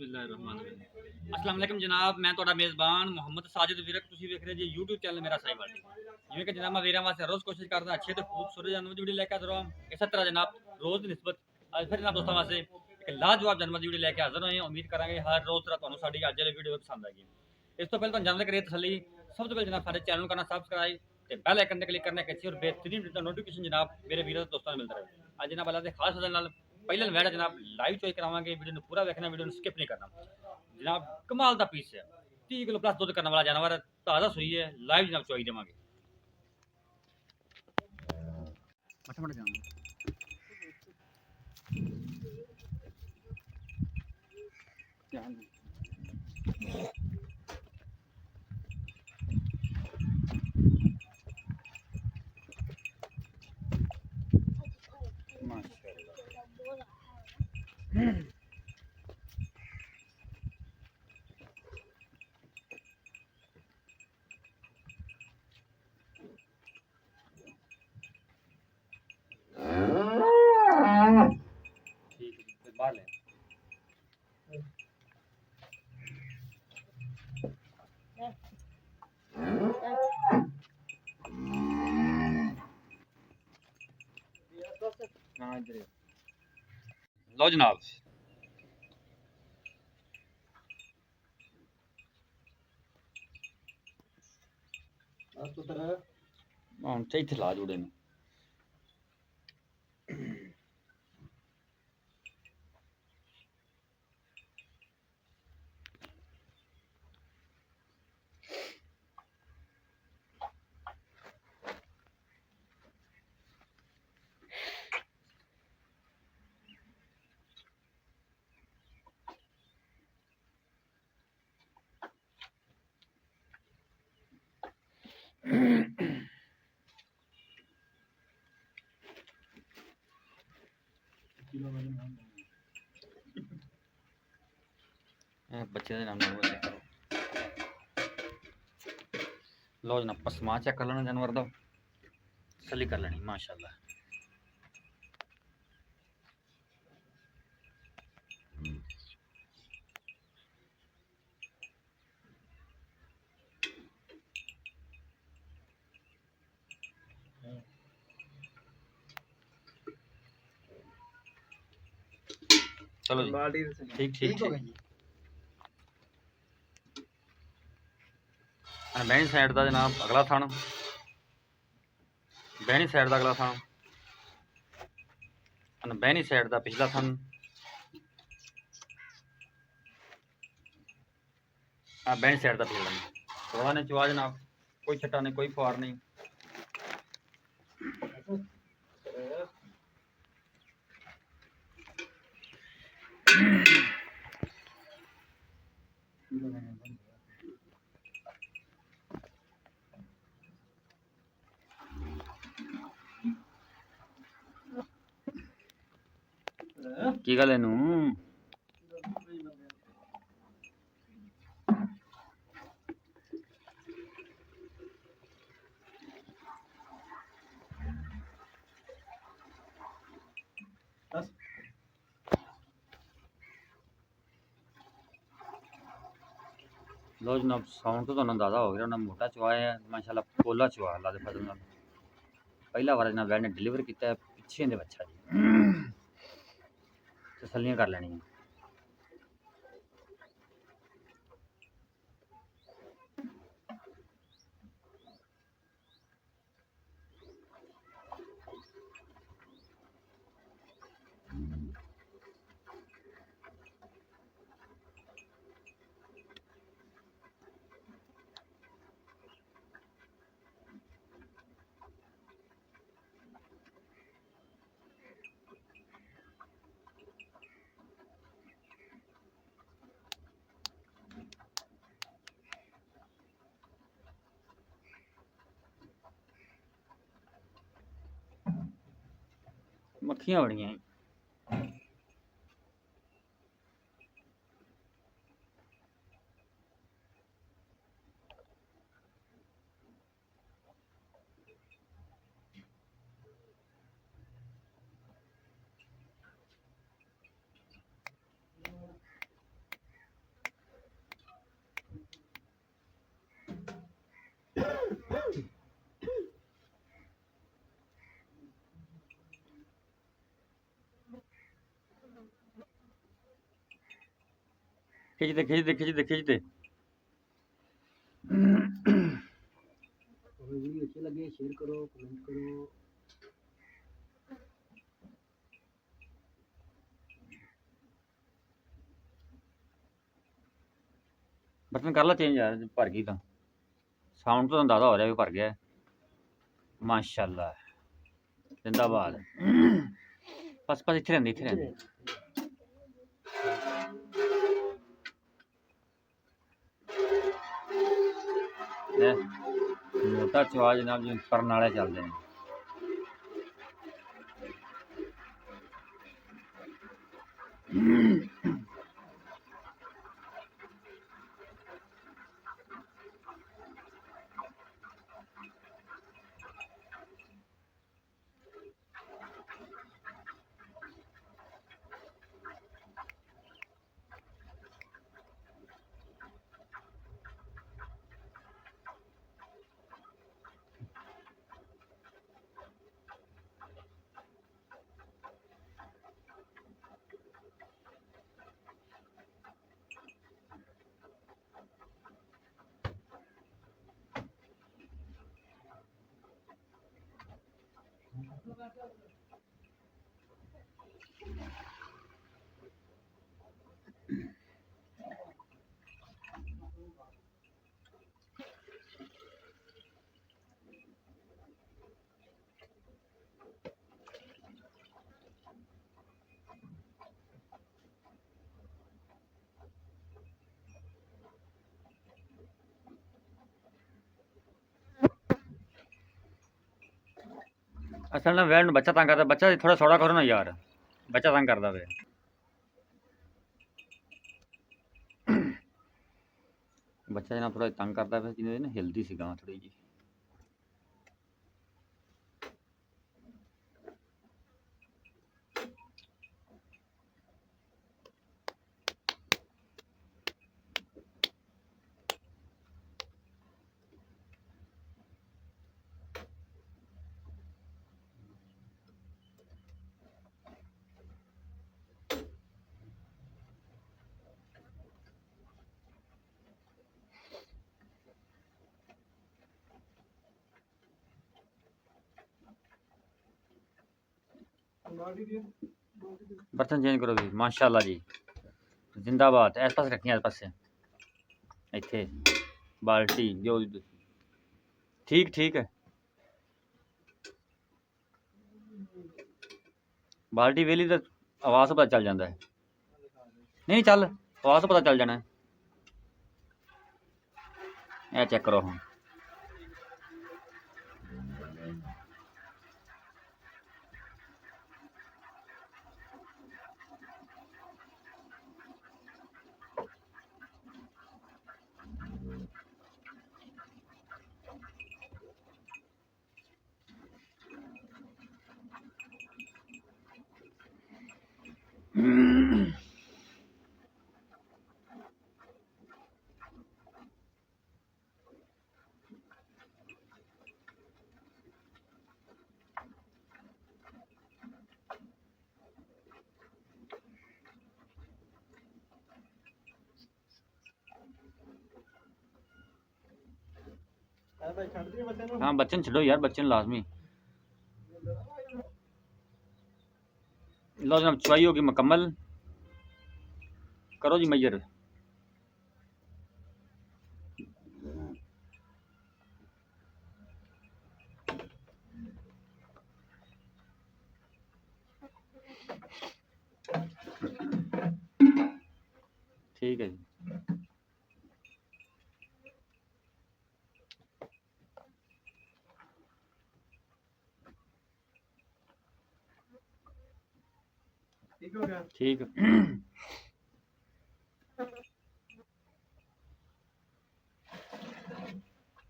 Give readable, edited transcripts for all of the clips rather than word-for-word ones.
बिस्मिल्लाहिर्रहमानिर्रहीम। अस्सलाम वालेकुम जनाब, मैं ਤੁਹਾਡਾ ਮੇਜ਼ਬਾਨ ਮੁਹੰਮਦ ਸਾजिद ਵਿਰਕ। ਤੁਸੀਂ ਵੇਖ ਰਹੇ ਜੀ YouTube ਚੈਨਲ ਮੇਰਾ ਸਾਈਵਾਲ ਟੀ। ਜਿਵੇਂ ਕਿ ਜਨਾਬ ਮੈਂ ਵੀਰਾਂ ਵਾਸਤੇ ਰੋਜ਼ ਕੋਸ਼ਿਸ਼ ਕਰਦਾ ਅੱਛੇ ਤੇ ਖੂਬਸੂਰਤ ਜਾਨਵਰ ਦੀ ਵੀਡੀਓ ਲੈ ਕੇ ਹਾਜ਼ਰ ਹਾਂ। ਇਸੇ ਤਰ੍ਹਾਂ ਜਨਾਬ ਰੋਜ਼ ਦੀ ਨਿਸਬਤ ਅੱਜ ਫਿਰ ਜਨਾਬ ਦੋਸਤਾਂ ਵਾਸਤੇ ਇੱਕ ਲਾਜਵਾਬ ਜਾਨਵਰ ਦੀ ਵੀਡੀਓ ਲੈ ਕੇ ਹਾਜ਼ਰ ਹੋਏ ਹਾਂ। ਉਮੀਦ ਕਰਾਂਗੇ ਹਰ ਰੋਜ਼ ਤਰ੍ਹਾਂ ਤੁਹਾਨੂੰ ਸਾਡੀ ਅੱਜ ਵਾਲੀ ਵੀਡੀਓ ਪਸੰਦ ਆਏਗੀ। ਇਸ ਤੋਂ ਪਹਿਲਾਂ ਤੁਹਾਨੂੰ ਜਾਣਦੇ ਕਰੀਏ ਤਸੱਲੀ, ਸਭ ਤੋਂ ਪਹਿਲਾਂ ਜਨਾਬ ਸਾਡੇ ਚੈਨਲ ਨੂੰ ਕਰਨਾ ਸਬਸਕ੍ਰਾइब ਤੇ ਬੈਲ ਆਈਕਨ ਤੇ ਕਲਿੱਕ ਕਰਨਾ ਕਿ और बेहतरीन नोटिफिकेशन जनाब मेरे वीरों दोस्तों मिलता रहे। आज जनाब अल्लाह के खास फजल नाल पहले नवेड़ा जनाब लाइव चॉइस करावांगे। वीडियो ਨੂੰ पूरा देखना, वीडियो ਨੂੰ स्किप नहीं करना। जनाब कमाल ਦਾ पीस है, 30 किलो प्लस दुध करने वाला जानवर है, ताज़ा सुई है, लाइव जनाब चॉइस देवांगे। बाहर ले लो जनाब। ਹੁਣ ਤੇ ਇੱਥੇ ਲਾ ਜੋੜੇ ਨੇ। बच्चे नाम लो जना पसमा चेक कर लेना जानवर का, तसली कर लेनी माशाल्लाह। चलो जी, ठीक ठीक ठीक। बहनी साइड का जनाब अगला थान, बहनी साइड का अगला थान, बहनी साइड का पिछला थान, बहनी साइड का पिछला थान। थोड़ा ने चुआ जनाब, कोई छट्टा नहीं, कोई फुआर नहीं। की गल इनू लो जनाब, साउंड तो अंदाजा हो गया उन्हें मोटा चुआ है माशाल्लाह, पोला चुआ अल्लाह के फजल नाल। पहला बार जनाब ने डिलीवर किया है पिछे दे बच्चा जी, तसलियां कर लेनी। मक्खियां बड़ियां खिंचते खिंचते खिंचते खिंचते वीडियो अच्छे लगे शेयर करो, कमेंट करो। बर्तन कर लो चेंज यार, भर गई तो साउंड तो अंदाजा हो रहा है भी भर गया है। माशाल्लाह, जिंदाबाद। बस बस इतने रहंदी इतने रहंदी। मोटा चवा जनाब जी करन वाले चलते हैं। असल ना वैन बच्चा तंग करता, बच्चा थोड़ा सौड़ा करो ना यार, बच्चा तंग करता वे। बच्चा जनाब थोड़ा तंग करता है, जिन्हें ना हिलती सी गां थोड़ी जी। बर्तन चेंज करो जी, माशाल्लाह जी, जिंदाबाद। इस पास रखिए, इस पास इतने बाल्टी जो ठीक ठीक है। बाल्टी वेली तो आवाज़ तो पता चल जाता है। नहीं चल, आवाज़ तो पता चल जाना है। यह चेक करो हम। हाँ बच्चन छो यार, बच्चन लाजमी। लो जनाब, चुवाई होगी मुकम्मल, करो जी मैयर। ठीक है जी। ठीक हो गया, ठीक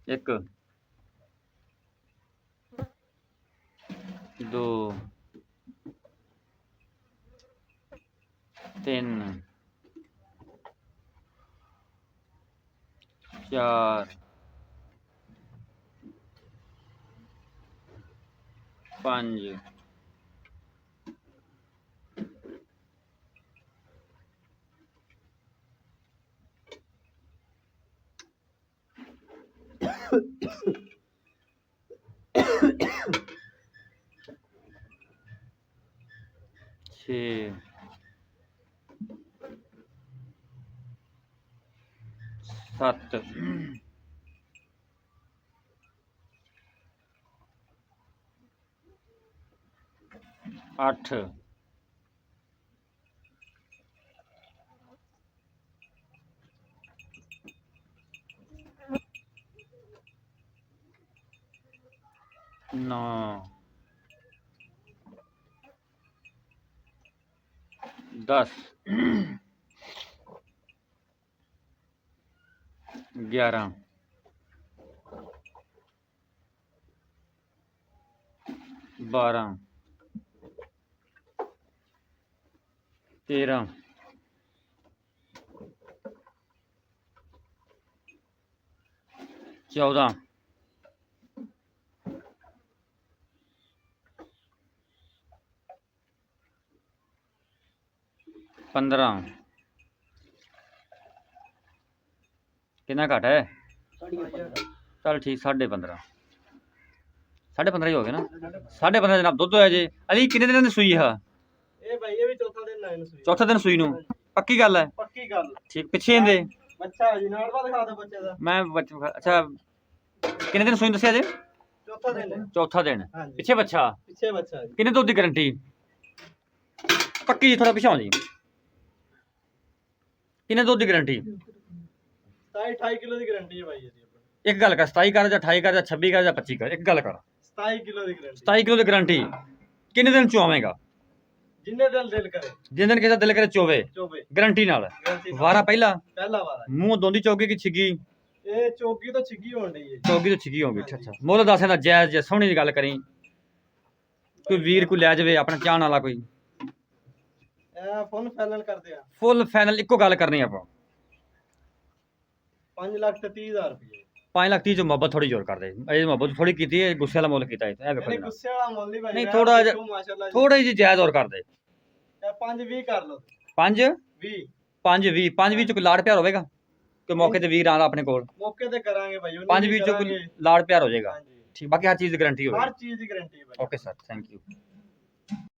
एक दो तीन चार पाँच ਛੇ 7 8 9 10 11 12 13 14 15 कितना घट है चल ठीक 15.5 15.5 ही हो गया ना 15.5 जनाब दुध होया जे अली कितने दिन दी सूई है ਇਹ ਭਾਈ ਇਹ ਵੀ ਚੌਥਾ ਦਿਨ ਲਾਇਨ ਸੂਈ चौथा दिन सूई नू पक्की गल है ਪੱਕੀ ਗੱਲ ठीक पिछे इंदे ਬੱਚਾ ਜੀ ਨਾਲ ਬਾਅਦ ਦਿਖਾ ਦੋ ਬੱਚੇ ਦਾ मैं अच्छा कितने दिन सूई दसिया जे ਚੌਥਾ ਦਿਨ ਹੈ चौथा दिन ਹਾਂਜੀ पिछे बच्चा ਪਿੱਛੇ ਬੱਚਾ ਜੀ कितने दूध की गारंटी पक्की जी थोड़ा पिछाओ जी कितने दूध की गारंटी 28 ਕਿਲੋ ਦੀ ਗਾਰੰਟੀ ਹੈ ਭਾਈ ਇਹਦੀ एक गल कर 27 कर या 28 कर या 26 कर या 25 कर एक गल कर 27 ਕਿਲੋ ਦੀ ਗਾਰੰਟੀ 27 किलो की गारंटी कितने दिन चुआवेगा ਜਿੰਨੇ ਦਿਲ ਕਰੇ जिन दिन किसी दिल करे चोवे ਚੋਬੇ गारंटी नाल ਗਾਰੰਟੀ वारा पहला ਪਹਿਲਾ ਵਾਰ मुंह दोंदी चौकी की छिगी ਇਹ ਚੌਕੀ ਤੋਂ ਛਿੱਗੀ ਹੋਣ ਡਈ ਹੈ चौकी तो छिगी होगी अच्छा अच्छा मुल दस ना जायज जे सोहनी दी गल करी कोई वीर कोई लै जावे अपना चाहण वाला कोई ਇਹ ਫੋਨ ਫਾਈਨਲ ਕਰਦੇ ਆ फुल फाइनल इको गल करनी आप 5,30,000 ਰੁਪਏ 5 लाख 30 जो मोहब्बत थोड़ी जोर कर दे अजे मोहब्बत थोड़ी की है गुस्से वाला मुल किया है ਇਹਨੇ ਗੁੱਸੇ ਵਾਲਾ ਮੁੱਲ ਨਹੀਂ ਭਾਈ ਨਹੀਂ, ਥੋੜ੍ਹਾ ਜਿਹਾ- ਮਾਸ਼ਾਅੱਲਾ थोड़ी जी जायज और कर दे ਇਹ 5-20 ਕਰ ਲਓ 5 20 5 20 च कोई लाड़ प्यार होगा कि मौके ते वीर आंदा अपने कोल ਮੌਕੇ ਤੇ ਕਰਾਂਗੇ ਭਾਈ 5 20 च कोई लाड़ प्यार हो जाएगा ਹਾਂਜੀ ठीक बाकी हर चीज़ की गारंटी होगी ਹਰ ਚੀਜ਼ ਦੀ ਗਾਰੰਟੀ ਹੈ ਭਾਈ ओके सर थैंक यू